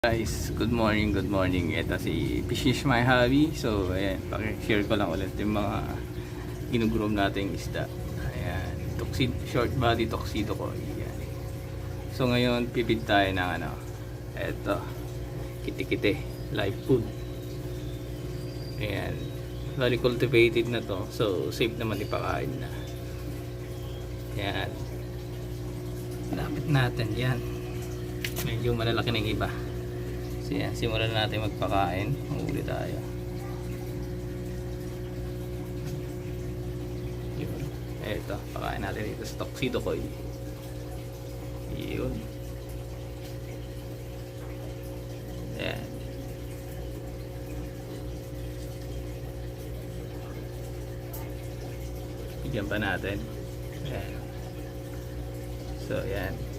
Guys, good morning, good morning. Ito si Fish is my hobby. So, ayan, paki-share ko lang ulit yung mga ginugroom nating isda. Ayan, short body tuxedo ko. Ayan. So, ngayon, pipid tayo ng ano, ito, kiti-kiti, live food. Ayan, very cultivated na to. So, safe naman ipakain na. Ayan. Lapit natin, yan. Medyo malalaki ng iba. So yan, simulan natin magpakain. Mahuli tayo. Yun. Eto, pakain natin dito sa tuxedo ko. Yun. Yan. Bigyan pa natin. Yan. So yan.